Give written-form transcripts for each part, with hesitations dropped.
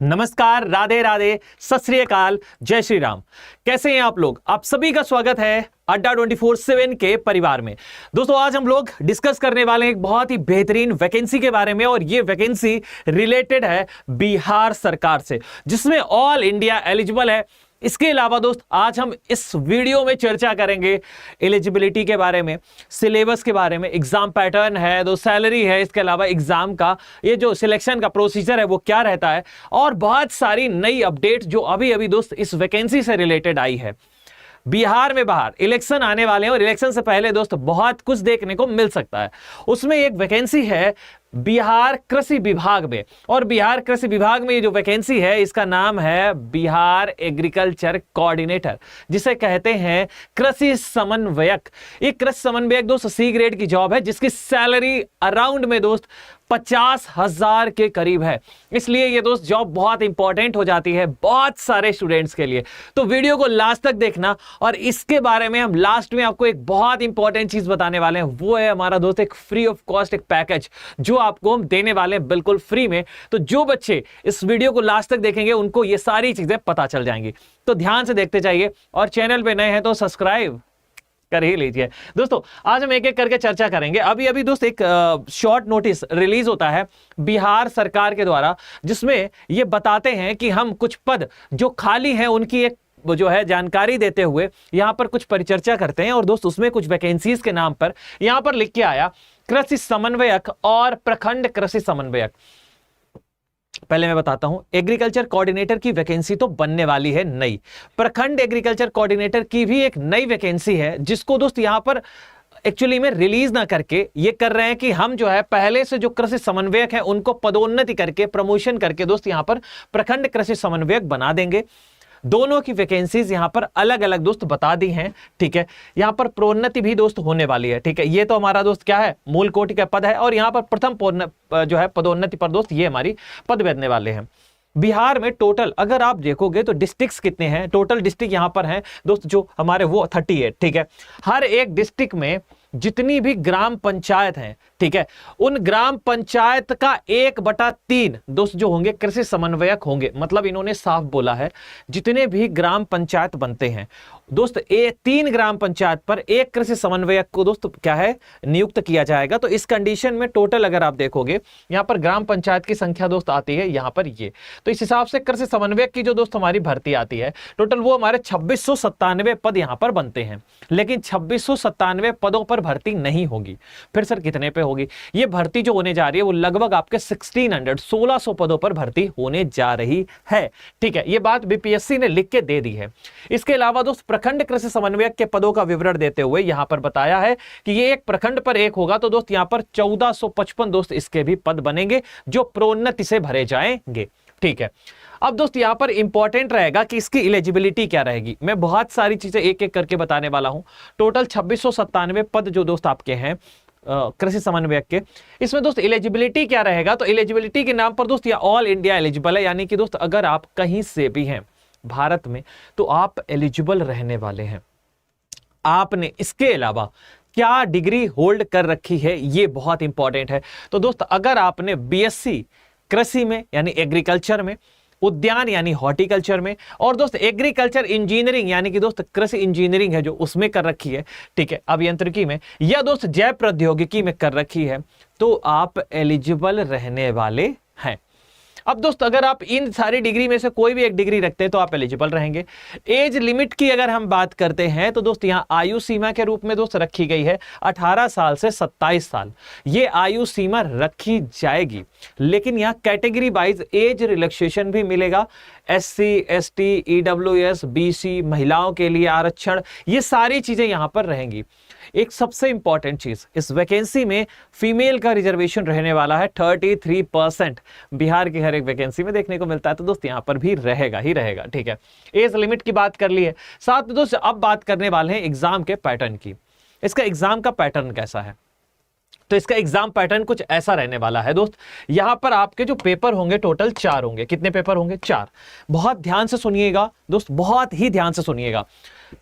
नमस्कार, राधे राधे, सत श्री अकाल, जय श्री राम। कैसे हैं आप लोग? आप सभी का स्वागत है अड्डा 24/7 के परिवार में। दोस्तों, आज हम लोग डिस्कस करने वाले हैं एक बहुत ही बेहतरीन वैकेंसी के बारे में, और ये वैकेंसी रिलेटेड है बिहार सरकार से, जिसमें ऑल इंडिया एलिजिबल है। इसके अलावा दोस्त, आज हम इस वीडियो में चर्चा करेंगे एलिजिबिलिटी के बारे में, सिलेबस के बारे में, एग्जाम पैटर्न है, दो सैलरी है, इसके अलावा एग्जाम का ये जो सिलेक्शन का प्रोसीजर है वो क्या रहता है, और बहुत सारी नई अपडेट जो अभी अभी दोस्त इस वैकेंसी से रिलेटेड आई है। बिहार में बाहर इलेक्शन आने वाले हैं, और इलेक्शन से पहले दोस्त बहुत कुछ देखने को मिल सकता है। उसमें एक वैकेंसी है बिहार कृषि विभाग में, और बिहार कृषि विभाग में ये जो वैकेंसी है इसका नाम है बिहार एग्रीकल्चर कोऑर्डिनेटर, जिसे कहते हैं कृषि समन्वयक। ये कृषि समन्वयक दोस्त सी ग्रेड की जॉब है, जिसकी सैलरी अराउंड में दोस्त 50,000 के करीब है। इसलिए ये दोस्त जॉब बहुत इंपॉर्टेंट हो जाती है बहुत सारे स्टूडेंट्स के लिए। तो वीडियो को लास्ट तक देखना, और इसके बारे में हम लास्ट में आपको एक बहुत इंपॉर्टेंट चीज बताने वाले हैं। वो है हमारा दोस्त एक फ्री ऑफ कॉस्ट एक पैकेज जो आपको हम देने वाले हैं बिल्कुल फ्री में। तो जो बच्चे इस वीडियो को लास्ट तक देखेंगे उनको ये सारी चीजें पता चल जाएंगी। तो ध्यान से देखते जाइए, और चैनल पे नए हैं तो सब्सक्राइब कर ही लीजिए। दोस्तों, आज हम एक एक करके चर्चा करेंगे। अभी अभी दोस्त एक शॉर्ट नोटिस रिलीज होता है बिहार सरकार के द्वारा, जिसमें ये बताते हैं कि हम कुछ पद जो खाली हैं उनकी एक जो है जानकारी देते हुए यहां पर कुछ परिचर्चा करते हैं। और दोस्त, उसमें कुछ वैकेंसीज के नाम पर यहां पर लिख के आया कृषि समन्वयक और प्रखंड कृषि समन्वयक। पहले मैं बताता हूं, एग्रीकल्चर कोऑर्डिनेटर की वैकेंसी तो बनने वाली है नई। प्रखंड एग्रीकल्चर कोऑर्डिनेटर की भी एक नई वैकेंसी है, जिसको दोस्त यहां पर एक्चुअली में रिलीज ना करके ये कर रहे हैं कि हम जो है पहले से जो कृषि समन्वयक हैं उनको पदोन्नति करके, प्रमोशन करके दोस्त यहां पर प्रखंड कृषि समन्वयक बना देंगे। दोनों की वैकेंसीज यहां पर अलग अलग दोस्त बता दी हैं। ठीक है, यहां पर प्रोन्नति भी दोस्त होने वाली है। ठीक है, ये तो हमारा दोस्त क्या है, मूल कोटि का पद है, और यहां पर प्रथम जो है पदोन्नति पर दोस्त ये हमारी पद बनने वाले हैं। बिहार में टोटल अगर आप देखोगे तो डिस्ट्रिक्ट्स कितने हैं, टोटल डिस्ट्रिक्ट यहां पर हैं दोस्त जो हमारे वो 38। ठीक है, हर एक डिस्ट्रिक्ट में जितनी भी ग्राम पंचायत हैं, ठीक है, उन ग्राम पंचायत का 1/3 दोस्त जो होंगे कृषि समन्वयक होंगे। मतलब इन्होंने साफ बोला है जितने भी ग्राम पंचायत बनते हैं दोस्त, 3 ग्राम पंचायत पर एक कृषि समन्वयक को दोस्त क्या है, नियुक्त किया जाएगा। तो इस कंडीशन में टोटल अगर आप देखोगे यहां पर ग्राम पंचायत की संख्या दोस्त आती है यहां पर ये। तो इस हिसाब से कृषि समन्वयक की जो दोस्त हमारी भर्ती आती है टोटल, वो हमारे 2697 पद यहां पर बनते हैं। लेकिन 2697 पदों पर भर्ती नहीं होगी। फिर सर कितने पे होगी? ये भर्ती जो होने जा रही है वो लगभग आपके 1600 पदों पर भर्ती होने जा रही है। ठीक है, ये बात बीपीएससी ने लिख के दे दी है। इसके अलावा दोस्त प्रखंड कृषि समन्वयक के पदों का विवरण देते हुए यहां पर बताया है कि ये एक प्रखंड पर एक होगा। तो दोस्त यहां पर 1455 दोस्त इसके भी पद बनेंगे जो प्रोन्नति से भरे जाएंगे। ठीक है, अब दोस्त यहां पर इंपॉर्टेंट रहेगा कि इसकी एलिजिबिलिटी क्या रहेगी। मैं बहुत सारी चीजें एक एक करके बताने वाला हूं। टोटल 2697 पद जो दोस्त आपके हैं कृषि समन्वयक के, इसमें दोस्त एलिजिबिलिटी क्या रहेगा? तो एलिजिबिलिटी के नाम पर दोस्त या ऑल इंडिया एलिजिबल है, यानी कि दोस्त अगर आप कहीं से भी हैं भारत में तो आप एलिजिबल रहने वाले हैं। आपने इसके अलावा क्या डिग्री होल्ड कर रखी है, ये बहुत इंपॉर्टेंट है। तो दोस्त, अगर आपने बीएससी कृषि में यानी एग्रीकल्चर में, उद्यान यानी हॉर्टिकल्चर में, और दोस्त एग्रीकल्चर इंजीनियरिंग यानी कि दोस्त कृषि इंजीनियरिंग है जो उसमें कर रखी है, ठीक है, अभियांत्रिकी में, या दोस्त जैव प्रौद्योगिकी में कर रखी है, तो आप एलिजिबल रहने वाले हैं। अब दोस्त, अगर आप इन सारी डिग्री में से कोई भी एक डिग्री रखते हैं तो आप एलिजिबल रहेंगे। एज लिमिट की अगर हम बात करते हैं तो दोस्त यहां आयु सीमा के रूप में दोस्त रखी गई है 18 साल से 27 साल। ये आयु सीमा रखी जाएगी, लेकिन यहां कैटेगरी वाइज एज रिलैक्सेशन भी मिलेगा। एससी, एसटी, ईडब्ल्यूएस, बीसी, महिलाओं के लिए आरक्षण, ये सारी चीजें यहां पर रहेंगी। एक सबसे इंपॉर्टेंट चीज, इस वैकेंसी में फीमेल का रिजर्वेशन रहने वाला है 33%। बिहार की हर एक वैकेंसी में देखने को मिलता है, तो दोस्त यहां पर भी रहेगा ही रहेगा। ठीक है, एज लिमिट की बात कर ली है। साथ में दोस्त अब बात करने वाले हैं एग्जाम के पैटर्न की। इसका एग्जाम का पैटर्न कैसा है? तो इसका एग्जाम पैटर्न कुछ ऐसा रहने वाला है दोस्त। यहां पर आपके जो पेपर होंगे टोटल 4 होंगे। कितने पेपर होंगे? 4। बहुत ध्यान से सुनिएगा दोस्त, बहुत ही ध्यान से सुनिएगा।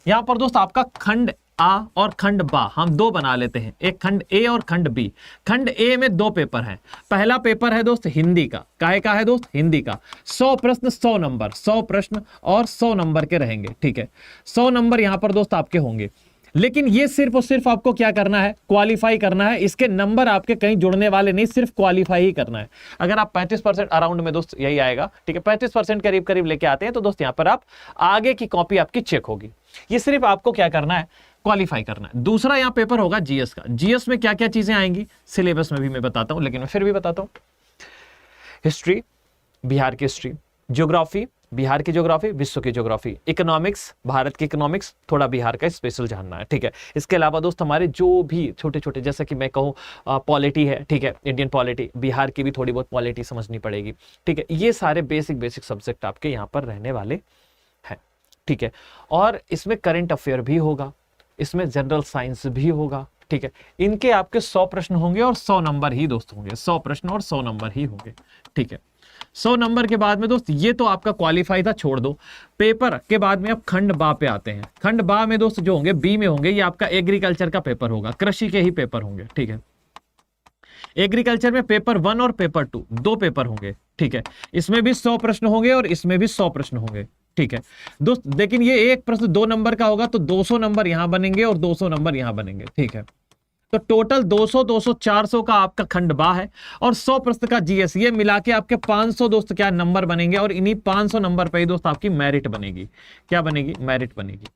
यहां पर दोस्त आपका खंड आ और खंड बा हम दो बना लेते हैं, एक खंड ए और खंड बी। खंड ए में दो पेपर हैं। पहला पेपर है दोस्त हिंदी का, काहे का है दोस्त? हिंदी का। 100 प्रश्न 100 नंबर, 100 प्रश्न और 100 नंबर के रहेंगे, ठीक है। 100 नंबर यहां पर दोस्त आपके होंगे, लेकिन ये सिर्फ और सिर्फ आपको क्या करना है? क्वालिफाई करना है। इसके नंबर आपके कहीं जुड़ने वाले नहीं, सिर्फ क्वालिफाई ही करना है। अगर आप 35% अराउंड में दोस्त यही आएगा, ठीक है, 35% करीब करीब लेके आते हैं तो दोस्त यहां पर आप आगे की कॉपी आपकी चेक होगी। ये सिर्फ आपको क्या करना है? क्वालिफाई करना है। दूसरा यहां पेपर होगा जीएस का। जीएस में क्या क्या चीजें आएंगी सिलेबस में भी मैं बताता हूं, लेकिन मैं फिर भी बताता हूं। हिस्ट्री, बिहार की हिस्ट्री, ज्योग्राफी, बिहार की ज्योग्राफी, विश्व की ज्योग्राफी, इकोनॉमिक्स, भारत की इकोनॉमिक्स, थोड़ा बिहार का स्पेशल जानना है, ठीक है। इसके अलावा दोस्त हमारे जो भी छोटे छोटे, जैसे कि मैं कहूँ पॉलिटी है, ठीक है, इंडियन पॉलिटी, बिहार की भी थोड़ी बहुत पॉलिटी समझनी पड़ेगी, ठीक है। ये सारे बेसिक सब्जेक्ट आपके यहाँ पर रहने वाले हैं, ठीक है। और इसमें करंट अफेयर भी होगा, इसमें जनरल साइंस भी होगा, ठीक है। इनके आपके 100 प्रश्न होंगे और 100 नंबर ही दोस्त होंगे, 100 प्रश्न और 100 नंबर ही होंगे, ठीक है। 100 नंबर के बाद में दोस्त ये तो आपका क्वालिफाई था, छोड़ दो। पेपर के बाद में अब खंड बा पे आते हैं। खंड बा में दोस्त जो होंगे बी में होंगे, ये आपका एग्रीकल्चर का पेपर होगा, कृषि के ही पेपर होंगे, ठीक है। एग्रीकल्चर में पेपर 1 और पेपर 2 दो पेपर होंगे, ठीक है। इसमें भी 100 प्रश्न होंगे और इसमें भी 100 प्रश्न होंगे, ठीक है दोस्त। लेकिन ये एक प्रश्न 2 नंबर का होगा तो 200 नंबर यहां बनेंगे और 200 नंबर यहां बनेंगे, ठीक है। तो टोटल 200 200 400 का आपका खंड बा है और 100 प्रश्न का जीएस, ये मिला के आपके 500 दोस्त क्या नंबर बनेंगे और इन्हीं 500 नंबर पे ही दोस्त आपकी मेरिट बनेगी। क्या बनेगी? मेरिट बनेगी।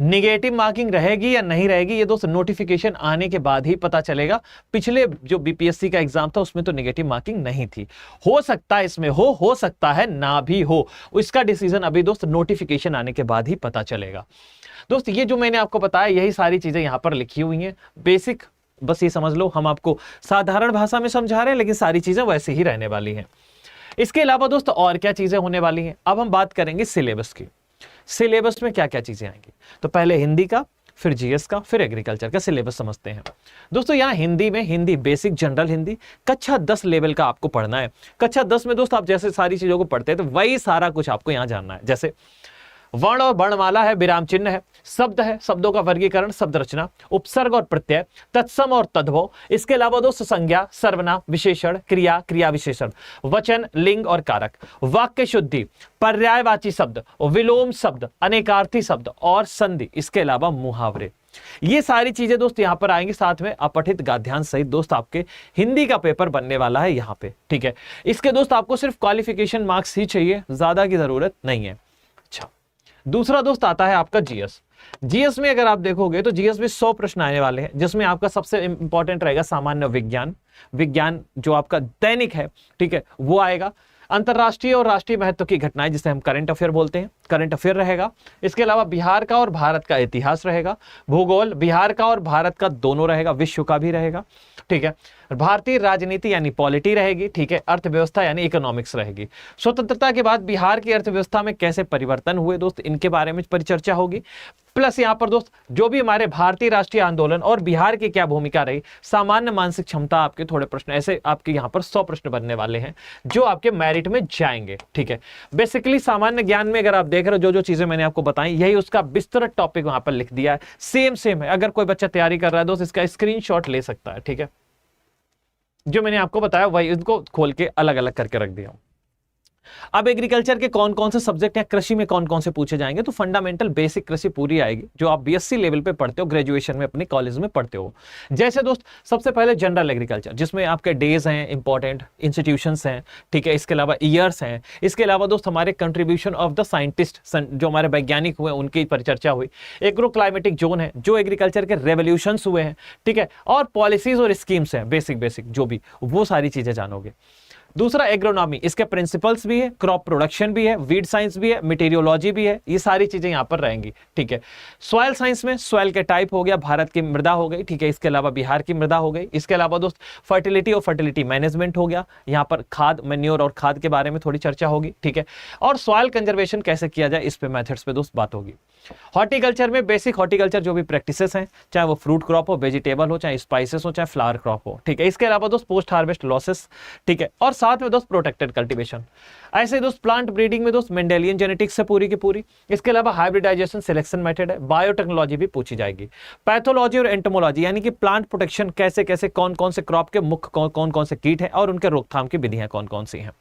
निगेटिव मार्किंग रहेगी या नहीं रहेगी ये दोस्त नोटिफिकेशन आने के बाद ही पता चलेगा। पिछले जो बीपीएससी का एग्जाम था उसमें तो निगेटिव मार्किंग नहीं थी। हो सकता है इसमें हो सकता है ना भी हो, इसका डिसीजन अभी दोस्त नोटिफिकेशन आने के बाद ही पता चलेगा। दोस्त ये जो मैंने आपको बताया यही सारी चीजें यहां पर लिखी हुई हैं, बेसिक, बस ये समझ लो हम आपको साधारण भाषा में समझा रहे हैं, लेकिन सारी चीजें वैसे ही रहने वाली हैं। इसके अलावा दोस्त और क्या चीजें होने वाली हैं? अब हम बात करेंगे सिलेबस की। सिलेबस में क्या क्या चीजें आएंगी, तो पहले हिंदी का, फिर जीएस का, फिर एग्रीकल्चर का सिलेबस समझते हैं। दोस्तों यहाँ हिंदी में हिंदी बेसिक जनरल हिंदी कक्षा 10 लेवल का आपको पढ़ना है। कक्षा 10 में दोस्त आप जैसे सारी चीजों को पढ़ते हैं तो वही सारा कुछ आपको यहाँ जानना है। जैसे वर्ण और वर्णमाला है, विराम चिन्ह है, शब्द है, शब्दों का वर्गीकरण, शब्द रचना, उपसर्ग और प्रत्यय, तत्सम और तद्भव। इसके अलावा दोस्त संज्ञा, सर्वनाम, विशेषण, क्रिया, क्रिया विशेषण, वचन, लिंग और कारक, वाक्य शुद्धि, पर्यायवाची शब्द, विलोम शब्द, अनेकार्थी शब्द और संधि। इसके अलावा मुहावरे। ये सारी चीजें दोस्त यहां पर आएंगी, साथ में अपठित गाद्यांश सहित दोस्त आपके हिंदी का पेपर बनने वाला है यहां पे, ठीक है। इसके दोस्त आपको सिर्फ क्वालिफिकेशन मार्क्स ही चाहिए, ज्यादा की जरूरत नहीं है। अच्छा, दूसरा दोस्त आता है आपका जीएस। जीएस में अगर आप देखोगे तो जीएस में 100 प्रश्न आने वाले हैं, जिसमें आपका सबसे इंपॉर्टेंट रहेगा सामान्य विज्ञान, विज्ञान जो आपका दैनिक है, ठीक है, वो आएगा। अंतरराष्ट्रीय और राष्ट्रीय महत्व की घटनाएं जिसे हम करंट अफेयर बोलते हैं, करंट अफेयर रहेगा। इसके अलावा बिहार का और भारत का इतिहास रहेगा। भूगोल बिहार का और भारत का दोनों रहेगा, विश्व का भी रहेगा, ठीक है। भारतीय राजनीति यानी पॉलिटी रहेगी, ठीक है। अर्थव्यवस्था यानी इकोनॉमिक्स रहेगी। स्वतंत्रता के बाद बिहार की अर्थव्यवस्था में कैसे परिवर्तन हुए दोस्त, इनके बारे में परिचर्चा होगी। प्लस यहाँ पर दोस्त जो भी हमारे भारतीय राष्ट्रीय आंदोलन और बिहार की क्या भूमिका रही, सामान्य मानसिक क्षमता, आपके थोड़े प्रश्न ऐसे आपके यहाँ पर 100 प्रश्न बनने वाले हैं जो आपके मेरिट में जाएंगे, ठीक है। बेसिकली सामान्य ज्ञान में अगर आप देख रहे हो जो चीजें मैंने आपको बताई, यही उसका विस्तृत टॉपिक वहां पर लिख दिया है। सेम है। अगर कोई बच्चा तैयारी कर रहा है दोस्त इसका स्क्रीनशॉट ले सकता है, ठीक है। जो मैंने आपको बताया वही इनको खोल के अलग अलग करके रख दिया हूं। अब एग्रीकल्चर के कौन कौन से सब्जेक्ट हैं, कृषि में कौन कौन से पूछे जाएंगे, तो फंडामेंटल बेसिक कृषि पूरी आएगी जो आप बीएससी लेवल पे पढ़ते हो, ग्रेजुएशन में अपने कॉलेज में पढ़ते हो। जैसे दोस्त सबसे पहले जनरल एग्रीकल्चर, जिसमें आपके डेज हैं, इंपॉर्टेंट इंस्टीट्यूशंस हैं, ठीक है। इसके अलावा ईयर्स हैं। इसके अलावा दोस्त हमारे कंट्रीब्यूशन ऑफ द साइंटिस्ट, जो हमारे वैज्ञानिक हुए उनकी परिचर्चा हुई। एग्रो क्लाइमेटिक जोन है, जो एग्रीकल्चर के रेवोल्यूशंस हुए हैं, ठीक है। और पॉलिसीज और स्कीम्स हैं, बेसिक जो भी, वो सारी चीजें जानोगे। दूसरा एग्रोनॉमी, इसके प्रिंसिपल्स भी है, क्रॉप प्रोडक्शन भी है, वीड साइंस भी है, मीटेरियोलॉजी भी है, ये सारी चीजें यहां पर रहेंगी, ठीक है। सॉइल साइंस में सॉइल के टाइप हो गया, भारत की मृदा हो गई, ठीक है। इसके अलावा बिहार की मृदा हो गई। इसके अलावा दोस्त फर्टिलिटी और फर्टिलिटी मैनेजमेंट हो गया, यहां पर खाद, मैन्योर और खाद के बारे में थोड़ी चर्चा होगी, ठीक है। और सॉइल कंजर्वेशन कैसे किया जाए, इस पे मेथड्स पे दोस्त बात होगी। हॉर्टिकल्चर में बेसिक हॉर्टिकल्चर जो भी प्रैक्टिसेस हैं, चाहे वो फ्रूट क्रॉप हो, वेजिटेबल हो, चाहे स्पाइसेस हो, चाहे फ्लावर क्रॉप हो, ठीक है। इसके अलावा दोस्त पोस्ट हार्वेस्ट लॉसेस, ठीक है, और साथ में दोस्त प्रोटेक्टेड कल्टीवेशन। ऐसे दोस्त प्लांट ब्रीडिंग में दोस्त मेंडेलियन जेनेटिक्स है पूरी की पूरी। इसके अलावा हाइब्रिडाइजेशन सिलेक्शन मेथड है, बायोटेक्नोलॉजी भी पूछी जाएगी, पैथोलॉजी और एंटोमोलॉजी यानी कि प्लांट प्रोटेक्शन कैसे कैसे, कौन कौन से क्रॉप के मुख्य कौन कौन से कीट हैं और उनके रोकथाम की विधियां कौन कौन सी हैं।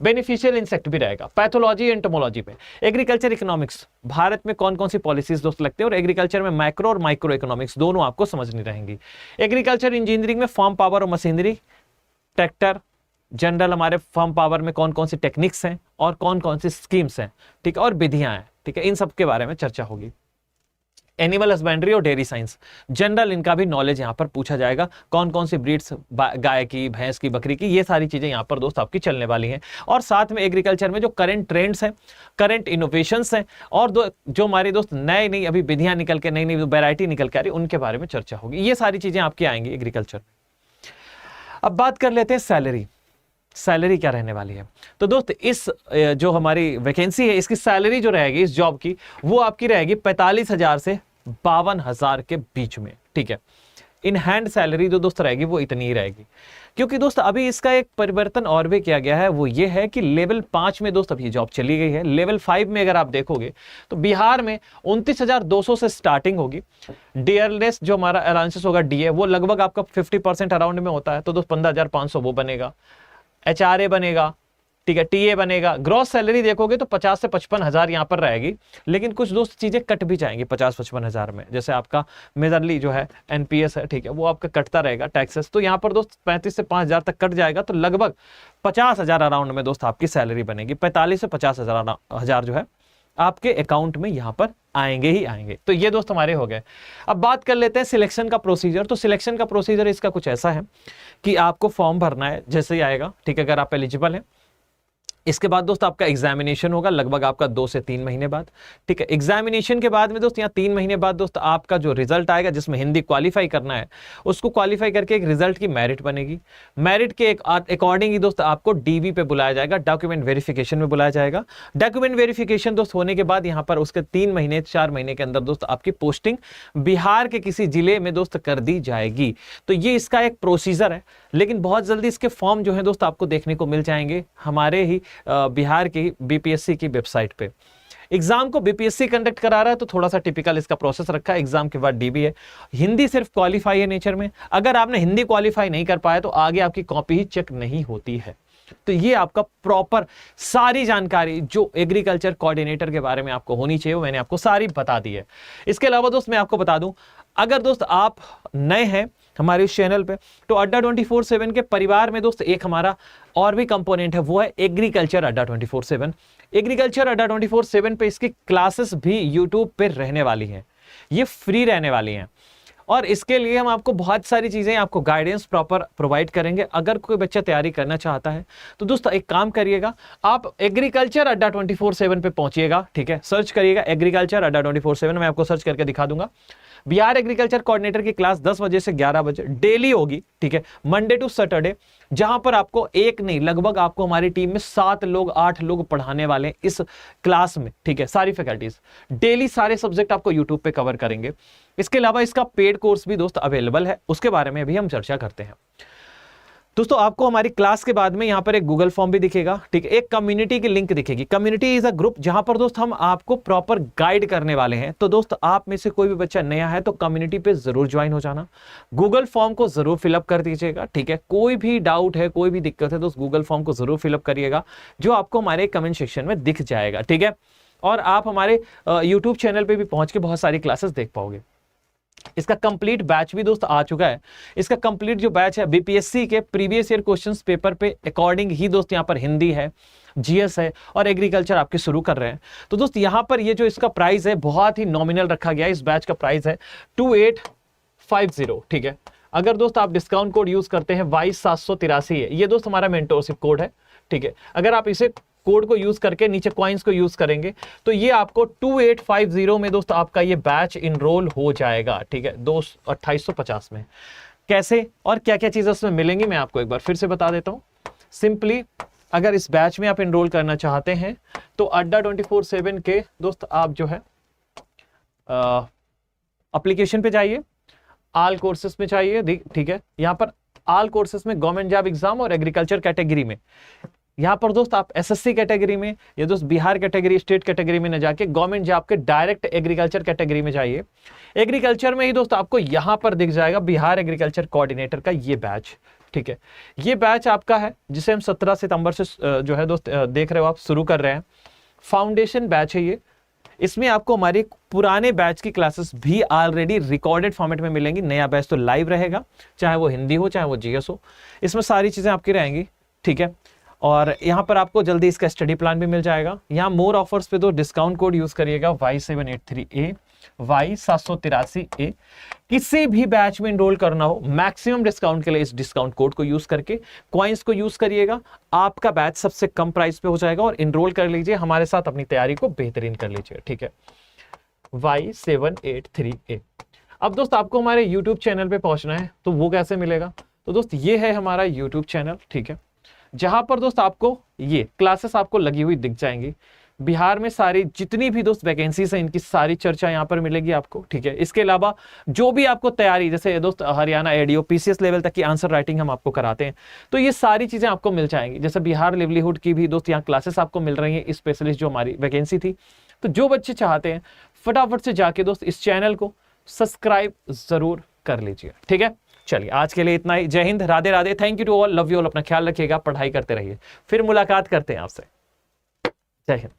बेनिफिशियल इंसेक्ट भी रहेगा, पैथोलॉजी एंटोमोलॉजी पे। एग्रीकल्चर इकोनॉमिक्स, भारत में कौन कौन सी पॉलिसीज दोस्त लगते हैं, और एग्रीकल्चर में माइक्रो और माइक्रो इकोनॉमिक्स दोनों आपको समझनी रहेंगी। एग्रीकल्चर इंजीनियरिंग में फार्म पावर और मशीनरी, ट्रैक्टर, जनरल हमारे फार्म पावर में कौन कौन सी टेक्निक्स हैं और कौन कौन सी स्कीम्स हैं, ठीक है, और विधियां हैं, ठीक है, इन सब के बारे में चर्चा होगी। एनिमल हस्बेंड्री और डेयरी साइंस, जनरल इनका भी नॉलेज यहाँ पर पूछा जाएगा, कौन कौन सी ब्रीड्स, गाय की, भैंस की, बकरी की, ये सारी चीजें यहाँ पर दोस्त आपकी चलने वाली हैं। और साथ में एग्रीकल्चर में जो करंट ट्रेंड्स हैं, करंट इनोवेशंस हैं, और जो हमारे दोस्त नए नई अभी विधियां निकल के, नई नई वैरायटी निकल के आ रही, उनके बारे में चर्चा होगी। ये सारी चीजें आपकी आएंगी एग्रीकल्चर। अब बात कर लेते हैं सैलरी, सैलरी क्या रहने वाली है। तो दोस्त इस जो हमारी वैकेंसी है, इसकी सैलरी जो रहेगी इस जॉब की, वो आपकी रहेगी 45,000 से 52,000 के बीच में, ठीक है। इन हैंड सैलरी जो दोस्त रहेगी वो इतनी ही रहेगी, क्योंकि दोस्त अभी इसका एक परिवर्तन और भी किया गया है, वो ये है कि लेवल 5 में दोस्त अभी जॉब चली गई है। लेवल 5 में अगर आप देखोगे तो बिहार में 29,200 से स्टार्टिंग होगी। डीआरएस जो हमारा अलाउंसेस होगा, डीए, वो लगभग आपका 50% अराउंड में होता है, तो दोस्त 15,500 वो बनेगा। एचआरए बनेगा, ठीक है, टीए बनेगा। ग्रॉस सैलरी देखोगे तो 50 से 55,000 यहाँ पर रहेगी, लेकिन कुछ दोस्त चीजें कट भी जाएंगी 50-55,000 में, जैसे आपका मेजरली जो है एनपीएस है, ठीक है, वो आपका कटता रहेगा टैक्सेस, तो यहाँ पर दोस्त 35 से 5,000 तक कट जाएगा, तो लगभग 50,000 अराउंड में दोस्त आपकी सैलरी बनेगी। 45 से 50,000 जो है आपके अकाउंट में यहाँ पर आएंगे ही आएंगे। तो ये दोस्त हमारे हो गए। अब बात कर लेते हैं सिलेक्शन का प्रोसीजर। तो सिलेक्शन का प्रोसीजर इसका कुछ ऐसा है कि आपको फॉर्म भरना है, जैसे ही आएगा, ठीक है, अगर आप एलिजिबल हैं। इसके बाद दोस्त आपका एग्जामिनेशन होगा, लगभग आपका 2 से 3 महीने बाद, ठीक है। एग्जामिनेशन के बाद में दोस्त यहाँ 3 महीने बाद दोस्त आपका जो रिजल्ट आएगा, जिसमें हिंदी क्वालिफाई करना है, उसको क्वालिफाई करके एक रिजल्ट की मेरिट बनेगी। मेरिट के अकॉर्डिंग ही दोस्त आपको डीवी पे बुलाया जाएगा, डॉक्यूमेंट वेरिफिकेशन में बुलाया जाएगा। डॉक्यूमेंट वेरिफिकेशन दोस्त होने के बाद यहाँ पर उसके 3 महीने 4 महीने के अंदर दोस्त आपकी पोस्टिंग बिहार के किसी जिले में दोस्त कर दी जाएगी। तो ये इसका एक प्रोसीजर है, लेकिन बहुत जल्दी इसके फॉर्म जो है दोस्त आपको देखने को मिल जाएंगे हमारे ही बिहार की बीपीएससी की वेबसाइट पे। एग्जाम को बीपीएससी कंडक्ट करा रहा है, तो थोड़ा सा टिपिकल इसका प्रोसेस रखा है। एग्जाम के बाद डीबी है। हिंदी सिर्फ क्वालिफाई है नेचर में, अगर आपने हिंदी क्वालिफाई नहीं कर पाया तो आगे आपकी कॉपी ही चेक नहीं होती है। तो ये आपका प्रॉपर सारी जानकारी जो एग्रीकल्चर कोऑर्डिनेटर के बारे में आपको होनी चाहिए, वो मैंने आपको सारी बता दी है। इसके अलावा दोस्त मैं आपको बता दूं, अगर दोस्त आप नए हैं हमारे इस चैनल पे, तो अड्डा 24/7 के परिवार में दोस्त एक हमारा और भी कंपोनेंट है, वो है एग्रीकल्चर अड्डा 24/7। एग्रीकल्चर अड्डा 24/7 पे इसकी क्लासेस भी यूट्यूब पे रहने वाली हैं, ये फ्री रहने वाली हैं, और इसके लिए हम आपको बहुत सारी चीजें, आपको गाइडेंस प्रॉपर प्रोवाइड करेंगे। अगर कोई बच्चा तैयारी करना चाहता है तो दोस्तों एक काम करिएगा, आप एग्रीकल्चर अड्डा 24/7 पे पहुंचिएगा, ठीक है, सर्च करिएगा एग्रीकल्चर अड्डा 24/7, मैं आपको सर्च करके दिखा दूंगा। बिहार एग्रीकल्चर कोऑर्डिनेटर की क्लास 10 बजे से 11 बजे डेली होगी, ठीक है, मंडे टू सैटरडे, जहां पर आपको एक नहीं, लगभग आपको हमारी टीम में 7 लोग 8 लोग पढ़ाने वाले हैं इस क्लास में, ठीक है, सारी फैकल्टीज डेली सारे सब्जेक्ट आपको यूट्यूब पे कवर करेंगे। इसके अलावा इसका पेड कोर्स भी दोस्त अवेलेबल है, उसके बारे में भी हम चर्चा करते हैं। दोस्तों आपको हमारी क्लास के बाद में यहाँ पर एक गूगल फॉर्म भी दिखेगा, ठीक है, एक कम्युनिटी की लिंक दिखेगी। कम्युनिटी इज अ ग्रुप जहां पर दोस्त हम आपको प्रॉपर गाइड करने वाले हैं। तो दोस्त आप में से कोई भी बच्चा नया है तो कम्युनिटी पे जरूर ज्वाइन हो जाना, गूगल फॉर्म को जरूर फिलअप कर दीजिएगा, ठीक है। कोई भी डाउट है, कोई भी दिक्कत है, दोस्त गूगल फॉर्म को जरूर फिलअप करिएगा, जो आपको हमारे कमेंट सेक्शन में दिख जाएगा, ठीक है। और आप हमारे यूट्यूब चैनल पे भी पहुंच के बहुत सारी क्लासेस देख पाओगे। इसका कंप्लीट बैच भी दोस्त आ चुका है। इसका कंप्लीट जो बैच है बीपीएससी के प्रीवियस ईयर क्वेश्चंस पेपर पे अकॉर्डिंग ही दोस्त यहाँ पर हिंदी है, जीएस है और एग्रीकल्चर आपके शुरू कर रहे हैं। तो दोस्त यहाँ पर ये जो इसका प्राइस है बहुत ही नॉमिनल रखा गया है। इस बैच का प्राइस है 2850, ठीक है। अगर दोस्त आप डिस्काउंट कोड यूज करते हैं 22783 है, ये दोस्त हमारा मेंटोरशिप कोड है, ठीक है। अगर आप इसे कोड को यूज करके नीचे कॉइन्स को यूज करेंगे तो ये आपको 2850 में दोस्त आपका ये बैच इनरोल हो जाएगा, ठीक है, 2850 में। कैसे और क्या क्या चीजें उसमें मिलेंगी मैं आपको एक बार फिर से बता देता हूं। सिंपली अगर इस बैच में आप इनरोल करना चाहते हैं तो अड्डा 24/7 के दोस्त आप जो है एप्लीकेशन पे जाइए, ऑल कोर्सेस में चाहिए, ठीक है। यहाँ पर ऑल कोर्सेस में गवर्नमेंट जॉब एग्जाम और एग्रीकल्चर कैटेगरी में, यहाँ पर दोस्त आप एसएससी कैटेगरी में या दोस्त बिहार कैटेगरी, स्टेट कैटेगरी में न जाके गवर्नमेंट जॉब के डायरेक्ट एग्रीकल्चर कैटेगरी में जाइए। एग्रीकल्चर में ही दोस्त आपको यहाँ पर दिख जाएगा बिहार एग्रीकल्चर कोऑर्डिनेटर का ये बैच, ठीक है। ये बैच आपका है जिसे हम 17 सितंबर से जो है दोस्त देख रहे हो आप, शुरू कर रहे हैं। फाउंडेशन बैच है ये। इसमें आपको हमारे पुराने बैच की क्लासेस भी ऑलरेडी रिकॉर्डेड फॉर्मेट में मिलेंगी। नया बैच तो लाइव रहेगा, चाहे वो हिंदी हो चाहे वो जीएस हो, इसमें सारी चीजें आपकी रहेंगी, ठीक है। और यहाँ पर आपको जल्दी इसका स्टडी प्लान भी मिल जाएगा। यहाँ मोर ऑफर्स पे तो डिस्काउंट कोड यूज करिएगा Y783A, Y783A। किसी भी बैच में इनरोल करना हो, मैक्सिमम डिस्काउंट के लिए इस डिस्काउंट कोड को यूज करके कॉइन्स को यूज करिएगा। आपका बैच सबसे कम प्राइस पे हो जाएगा और इनरोल कर लीजिए, हमारे साथ अपनी तैयारी को बेहतरीन कर लीजिए, ठीक है। Y783A। अब दोस्त आपको हमारे YouTube चैनल पे पहुंचना है, तो वो कैसे मिलेगा? तो दोस्त ये है हमारा YouTube चैनल, ठीक है, जहां पर दोस्त आपको ये क्लासेस आपको लगी हुई दिख जाएंगी। बिहार में सारी जितनी भी दोस्त वैकेंसीज हैं, इनकी सारी चर्चा यहाँ पर मिलेगी आपको, ठीक है। इसके अलावा जो भी आपको तैयारी, जैसे दोस्त हरियाणा एडीओ पीसीएस लेवल तक की आंसर राइटिंग हम आपको कराते हैं, तो ये सारी चीजें आपको मिल जाएंगी। जैसे बिहार लिवलीहुड की भी दोस्त यहाँ क्लासेस आपको मिल रही है, स्पेशलिस्ट जो हमारी वैकेंसी थी। तो जो बच्चे चाहते हैं फटाफट से जाके दोस्त इस चैनल को सब्सक्राइब जरूर कर लीजिए, ठीक है। चलिए आज के लिए इतना ही। जय हिंद, Radhe Radhe, thank you to all, love you all. अपना ख्याल रखिएगा, पढ़ाई करते रहिए, फिर मुलाकात करते हैं आपसे। जय हिंद।